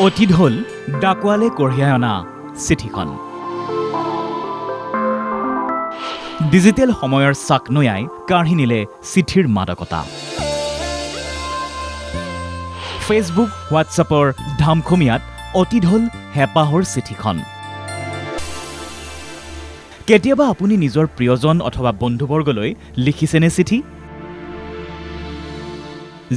অতীত হ'ল ডাকুৱালে কঢ়িয়াই অনা চিঠিখন। ডিজিটেল সময়ৰ চাক নয়াই কাঢ়ি নিলে চিঠিৰ মাদকতা। ফেচবুক, হোৱাটছএপৰ ধামখুমীয়াত অতীত হ'ল হেঁপাহৰ চিঠিখন। কেতিয়াবা আপুনি নিজৰ প্ৰিয়জন অথবা বন্ধুবৰ্গলৈ লিখিছেনে চিঠি?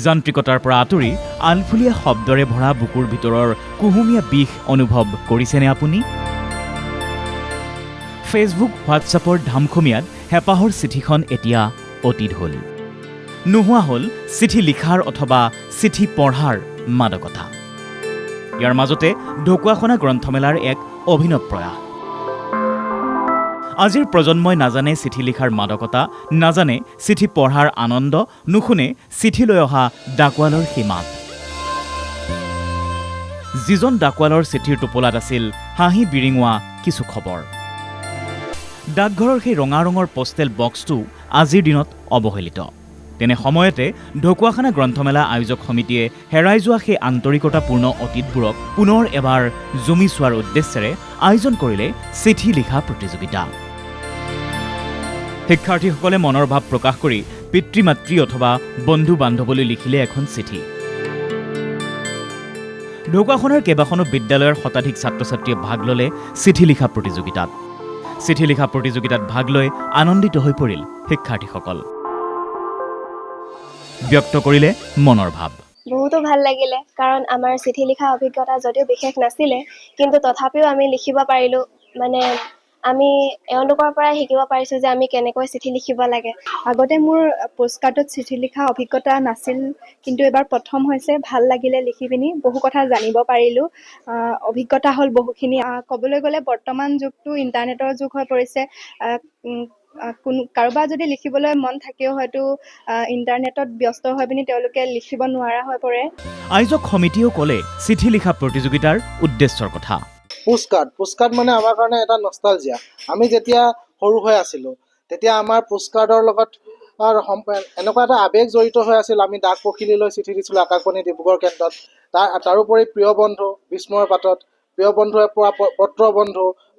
যান্ত্ৰিকতাৰ পৰা আঁতৰি আলফুলীয়া শব্দৰে ভৰা বুকুৰ ভিতৰৰ কুহুমীয়া বিষ অনুভৱ কৰিছেনে আপুনি? ফেচবুক, হোৱাটছএপৰ ধামখুমীয়াত হেঁপাহৰ চিঠিখন এতিয়া অতীত হ'ল। নোহোৱা হ'ল চিঠি লিখাৰ অথবা চিঠি পঢ়াৰ মাদকতা। ইয়াৰ মাজতে ঢকুৱাখানা গ্ৰন্থমেলাৰ এক অভিনৱ প্ৰয়াস। আজিৰ প্ৰজন্মই নাজানে চিঠি লিখাৰ মাদকতা, নাজানে চিঠি পঢ়াৰ আনন্দ, নুশুনে চিঠি লৈ অহা ডাকুৱালৰ সেই মাত। যিজন ডাকুৱালৰ চিঠিৰ টোপোলাত আছিল হাঁহি বিৰিঙোৱা কিছু খবৰ। ডাকঘৰৰ সেই ৰঙা ৰঙৰ পোষ্টেল বক্সটো আজিৰ দিনত অৱহেলিত। তেনে সময়তে ঢকুৱাখানা গ্ৰন্থমেলা আয়োজক সমিতিয়ে হেৰাই যোৱা সেই আন্তৰিকতাপূৰ্ণ অতীতবোৰক পুনৰ এবাৰ জুমি চোৱাৰ উদ্দেশ্যেৰে আয়োজন কৰিলে চিঠি লিখা প্ৰতিযোগিতা। শিক্ষাৰ্থীসকলে মনৰ ভাৱ প্ৰকাশ কৰি পিতৃ মাতৃ অথবা বন্ধু বান্ধৱলৈ লিখিলে এখন চিঠি। ঢকুৱাখানাৰ কেইবাখনো বিদ্যালয়ৰ শতাধিক ছাত্ৰ ছাত্ৰীয়ে ভাগ ল'লে চিঠি লিখা প্ৰতিযোগিতাত। চিঠি লিখা প্ৰতিযোগিতাত ভাগ লৈ আনন্দিত হৈ পৰিল শিক্ষাৰ্থীসকল। ব্যক্ত কৰিলে মনৰ ভাৱ। বহুতো ভাল লাগিলে, কাৰণ আমাৰ চিঠি লিখা অভিজ্ঞতা যদিও বিশেষ নাছিলে, কিন্তু তথাপিও আমি লিখিব পাৰিলোঁ। মানে আমি এওঁলোকৰ পৰাই শিকিব পাৰিছোঁ যে আমি কেনেকৈ চিঠি লিখিব লাগে। আগতে মোৰ পোষ্টকাৰ্ডত চিঠি লিখা অভিজ্ঞতা নাছিল, কিন্তু এবাৰ প্ৰথম হৈছে। ভাল লাগিলে লিখি পিনি, বহু কথা জানিব পাৰিলোঁ। অভিজ্ঞতা হ'ল বহুখিনি। ক'বলৈ গ'লে বৰ্তমান যুগটো ইণ্টাৰনেটৰ যুগ হৈ পৰিছে। কাৰোবাৰ যদি লিখিবলৈ মন থাকেও হয়তো ইণ্টাৰনেটত ব্যস্ত হৈ পিনি তেওঁলোকে লিখিব নোৱাৰা হৈ পৰে। আয়োজক সমিতিয়েও ক'লে চিঠি লিখা প্ৰতিযোগিতাৰ উদ্দেশ্যৰ কথা। পোষ্টকাৰ্ড মানে আমাৰ কাৰণে এটা নষ্টালজিয়া। আমি যেতিয়া সৰু হৈ আছিলোঁ তেতিয়া আমাৰ পোষ্টকাৰ্ডৰ লগত এনেকুৱা এটা আৱেগ জড়িত হৈ আছিল। আমি ডাক পখিলীলৈ চিঠি দিছিলোঁ আকাশবাণী ডিব্ৰুগড় কেন্দ্ৰত। তাৰোপৰি প্ৰিয় বন্ধু বিস্ময়ৰ পাতত, প্ৰিয় বন্ধুৱে পোৱা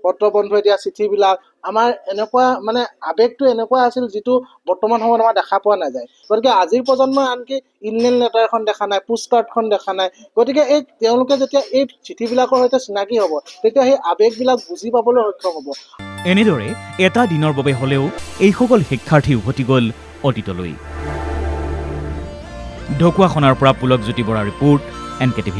পত্ৰ বন্ধুৱে দিয়া চিঠিবিলাক, আমাৰ এনেকুৱা মানে আৱেগটো এনেকুৱা আছিল যিটো বৰ্তমান সময়ত আমাৰ দেখা পোৱা নাযায়। গতিকে আজিৰ প্ৰজন্মই আনকি ইনলেণ্ড লেটাৰ এখন দেখা নাই, পোষ্টকাৰ্ডখন দেখা নাই। গতিকে তেওঁলোকে যেতিয়া এই চিঠিবিলাকৰ সৈতে চিনাকি হ'ব, তেতিয়া সেই আৱেগবিলাক বুজি পাবলৈ সক্ষম হ'ব। এনেদৰে এটা দিনৰ বাবে হ'লেও এইসকল শিক্ষাৰ্থী উভতি গ'ল অতীতলৈ। ঢকুৱাখানাৰ পৰা পুলকজ্যোতি বৰাৰ ৰিপৰ্ট, NKTV+।